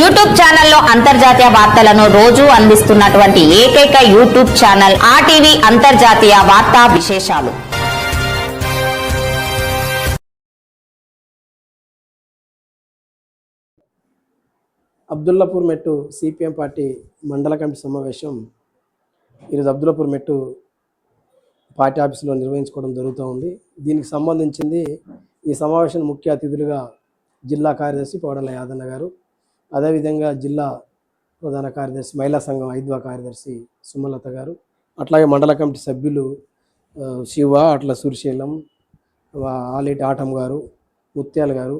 YouTube ఛానల్లో అంతర్జాతీయ వార్తలను రోజు అందిస్తున్నటువంటి ఏకైక యూట్యూబ్ ఛానల్ ఆర్టీవీ అంతర్జాతీయ వార్తా విశేషాలు. అబ్దుల్లాపూర్ మెట్టు సిపిఎం పార్టీ మండల కమిటీ సమావేశం ఈరోజు అబ్దుల్లాపూర్ మెట్టు పార్టీ ఆఫీసులో నిర్వహించుకోవడం జరుగుతూ ఉంది. దీనికి సంబంధించింది ఈ సమావేశం ముఖ్య అతిథులుగా జిల్లా కార్యదర్శి పౌడల యాదన్న గారు, అదేవిధంగా జిల్లా ప్రధాన కార్యదర్శి మహిళా సంఘం ఐద్వా కార్యదర్శి సుమలత గారు, అట్లాగే మండల కమిటీ సభ్యులు శివ, అట్లా సురిశీలం, ఆలేటి ఆటం గారు, ముత్యాల గారు,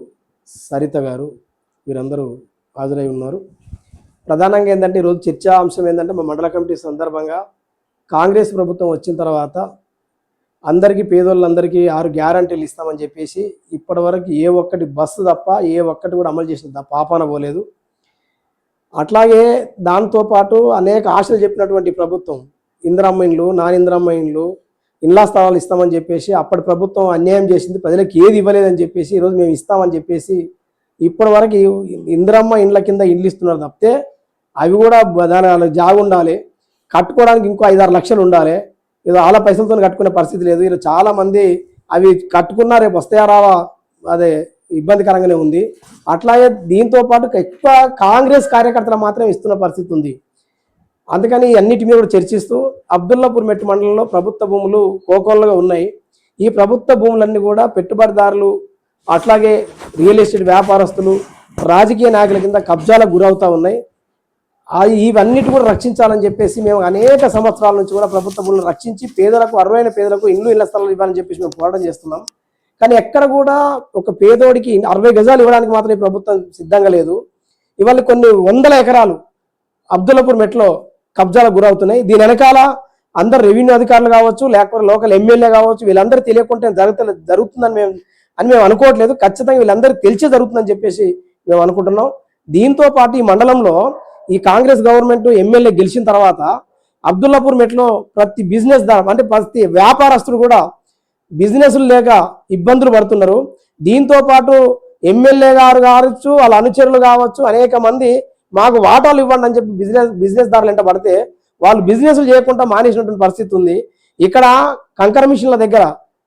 సరిత గారు, వీరందరూ హాజరై ఉన్నారు. ప్రధానంగా ఏంటంటే ఈరోజు చర్చా అంశం ఏంటంటే మా మండల కమిటీ సందర్భంగా కాంగ్రెస్ ప్రభుత్వం వచ్చిన తర్వాత అందరికీ పేదోళ్ళందరికీ 6 గ్యారంటీలు ఇస్తామని చెప్పేసి ఇప్పటివరకు ఏ ఒక్కటి బస్సు తప్ప ఏ ఒక్కటి కూడా అమలు చేసిన పాపాన పోలేదు. అట్లాగే దాంతోపాటు అనేక ఆశలు చెప్పినటువంటి ప్రభుత్వం ఇందిరమ్మ ఇండ్లు, నాన్ ఇందిరమ్మ ఇండ్లు, ఇండ్ల స్థలాలు ఇస్తామని చెప్పేసి అప్పటి ప్రభుత్వం అన్యాయం చేసింది, ప్రజలకు ఏది ఇవ్వలేదని చెప్పేసి ఈరోజు మేము ఇస్తామని చెప్పేసి ఇప్పటివరకు ఇందిరమ్మ ఇండ్ల కింద ఇండ్లు ఇస్తున్నారు తప్పితే అవి కూడా దాని జాగు ఉండాలి, కట్టుకోవడానికి ఇంకో 5-6 లక్షలు ఉండాలి, ఏదో వాళ్ళ పైసలతో కట్టుకునే పరిస్థితి లేదు. ఈరోజు చాలామంది అవి కట్టుకున్నా రేపు వస్తాయా రావా అదే ఇబ్బందికరంగానే ఉంది. అట్లాగే దీంతో పాటు ఎక్కువ కాంగ్రెస్ కార్యకర్తలు మాత్రం ఇస్తున్న పరిస్థితి ఉంది. అందుకని అన్నిటి మీద కూడా చర్చిస్తూ అబ్దుల్లాపూర్ మెట్టు మండలంలో ప్రభుత్వ భూములు కోకోలుగా ఉన్నాయి. ఈ ప్రభుత్వ భూములన్నీ కూడా పెట్టుబడిదారులు, అట్లాగే రియల్ ఎస్టేట్ వ్యాపారస్తులు, రాజకీయ నాయకుల కింద కబ్జాలకు గురవుతూ ఉన్నాయి. ఇవన్నిటి కూడా రక్షించాలని చెప్పేసి మేము అనేక సంవత్సరాల నుంచి కూడా ప్రభుత్వ భూములను రక్షించి పేదలకు, అర్హులైన పేదలకు ఇళ్ల స్థలాలు ఇవ్వాలని చెప్పేసి మేము పోరాటం చేస్తున్నాం. కానీ ఎక్కడ కూడా ఒక పేదోడికి 60 గజాలు ఇవ్వడానికి మాత్రం ఈ ప్రభుత్వం సిద్ధంగా లేదు. ఇవాళ కొన్ని 100 ఎకరాలు అబ్దుల్లాపూర్ మెట్లో కబ్జాలకు గురవుతున్నాయి. దీని వెనకాల అందరు రెవెన్యూ అధికారులు కావచ్చు, లేకపోతే లోకల్ ఎమ్మెల్యే కావచ్చు, వీళ్ళందరూ తెలియకుంటే జరుగుతుందని మేము అనుకోవట్లేదు. ఖచ్చితంగా వీళ్ళందరికీ తెలిసే జరుగుతుందని చెప్పేసి మేము అనుకుంటున్నాం. దీంతో పాటు ఈ మండలంలో ఈ కాంగ్రెస్ గవర్నమెంట్ ఎమ్మెల్యే గెలిచిన తర్వాత అబ్దుల్లాపూర్ మెట్లో ప్రతి బిజినెస్ అంటే ప్రతి వ్యాపారస్తులు కూడా బిజినెస్లు లేక ఇబ్బందులు పడుతున్నారు. దీంతో పాటు ఎమ్మెల్యే గారు కావచ్చు, వాళ్ళ అనుచరులు కావచ్చు, అనేక మంది మాకు వాటాలు ఇవ్వండి అని చెప్పి బిజినెస్ దారులు వెంట పడితే వాళ్ళు బిజినెస్లు చేయకుండా మానేసినటువంటి పరిస్థితి ఉంది. ఇక్కడ కంకర మిషన్ల దగ్గర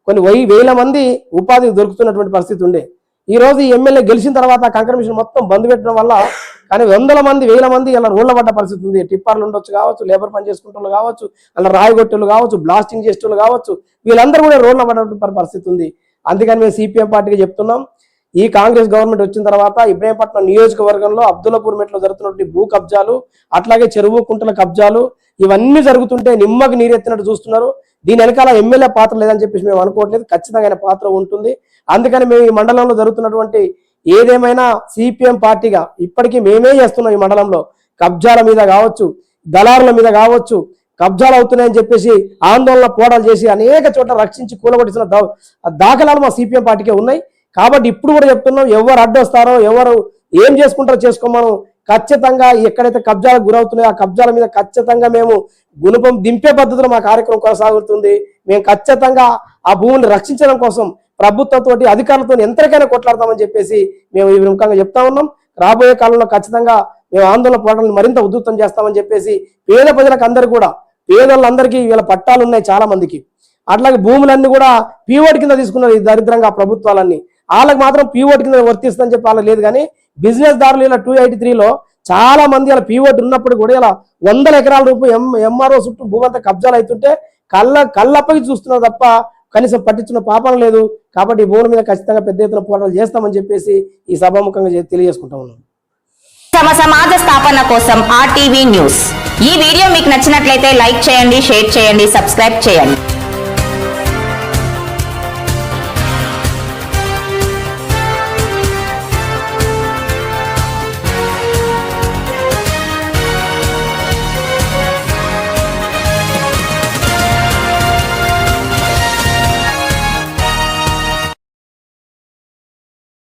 కొన్ని 1000 మంది ఉపాధి దొరుకుతున్నటువంటి పరిస్థితి ఉండే. ఈ రోజు ఈ ఎమ్మెల్యే గెలిచిన తర్వాత కంకర మిషన్ మొత్తం బంద్ పెట్టడం వల్ల కానీ 100 మంది 1000 మంది ఇలా రోడ్ల పడ్డ పరిస్థితి ఉంది. టిప్పర్లు ఉండొచ్చు కావచ్చు, లేబర్ పని చేసుకుంటూ కావచ్చు, అలా రాయిగొట్టెలు కావచ్చు, బ్లాస్టింగ్ చేసేటోళ్ళు కావచ్చు, వీళ్ళందరూ కూడా రోడ్ల పడ్డ పరిస్థితి ఉంది. అందుకని మేము సిపిఎం పార్టీకి చెప్తున్నాం, ఈ కాంగ్రెస్ గవర్నమెంట్ వచ్చిన తర్వాత ఇబ్రహీంపట్నం నియోజకవర్గంలో అబ్దుల్లాపూర్ మెట్లో జరుగుతున్నటువంటి భూ కబ్జాలు, అట్లాగే చెరువు కుంటల కబ్జాలు ఇవన్నీ జరుగుతుంటే నిమ్మకి నీరెత్తినట్టు చూస్తున్నారు. దీని వెనకాల ఎమ్మెల్యే పాత్ర లేదని చెప్పేసి మేము అనుకోవట్లేదు, ఖచ్చితంగా ఆయన పాత్ర ఉంటుంది. అందుకని మేము ఈ మండలంలో జరుగుతున్నటువంటి ఏదేమైనా సిపిఎం పార్టీగా ఇప్పటికీ మేమే చేస్తున్నాం. ఈ మండలంలో కబ్జాల మీద కావచ్చు, దళారుల మీద కావచ్చు, కబ్జాలు అవుతున్నాయని చెప్పేసి ఆందోళన పోరాటాలు చేసి అనేక చోట్ల రక్షించి కూలగొట్టిన దాఖలాలు మా సిపిఎం పార్టీకే ఉన్నాయి. కాబట్టి ఇప్పుడు కూడా చెప్తున్నాం, ఎవరు అడ్డొస్తారో ఎవరు ఏం చేసుకుంటారో చేసుకోమను. ఖచ్చితంగా ఎక్కడైతే కబ్జాలకు గురవుతున్నాయో ఆ కబ్జాల మీద ఖచ్చితంగా మేము గుణపం దింపే పద్ధతిలో మా కార్యక్రమం కొనసాగుతుంది. మేము ఖచ్చితంగా ఆ భూమిని రక్షించడం కోసం ప్రభుత్వంతో అధికారులతో ఎంతకైనా కొట్లాడతామని చెప్పేసి మేము ఈ విధంగా చెప్తా ఉన్నాం. రాబోయే కాలంలో ఖచ్చితంగా మేము ఆందోళన పోరాటాలను మరింత ఉధృతం చేస్తామని చెప్పేసి పేద ప్రజలకు అందరికీ కూడా, పేదోళ్ళందరికీ వీళ్ళ పట్టాలు ఉన్నాయి చాలా మందికి, అట్లాగే భూములన్నీ కూడా పీఓటి కింద తీసుకున్నారు ఈ దరిద్రంగా ప్రభుత్వాలన్నీ. వాళ్ళకి మాత్రం పీఓటి కింద వర్తిస్తుందని చెప్పి వాళ్ళకి లేదు. కానీ బిజినెస్ దారులు ఇలా 283లో చాలా మంది ఇలా పీఓటి ఉన్నప్పుడు కూడా ఇలా 100 ఎకరాల రూపాయలు ఎంఆర్ఓ చుట్టూ భూమి అంతా కబ్జాలు అవుతుంటే కళ్ళప్పకి చూస్తున్నారు తప్ప కనీసం పట్టించిన పాపం లేదు. కాబట్టి ఈ భూముల మీద ఖచ్చితంగా పెద్ద ఎత్తున పోరాటాలు చేస్తామని చెప్పేసి ఈ సభాముఖంగా తెలియజేసుకుంటా ఉన్నాం. సమాజ స్థాపన కోసం ఆర్టీవీ న్యూస్. ఈ వీడియో మీకు నచ్చినట్లయితే లైక్ చేయండి, షేర్ చేయండి, సబ్స్క్రైబ్ చేయండి.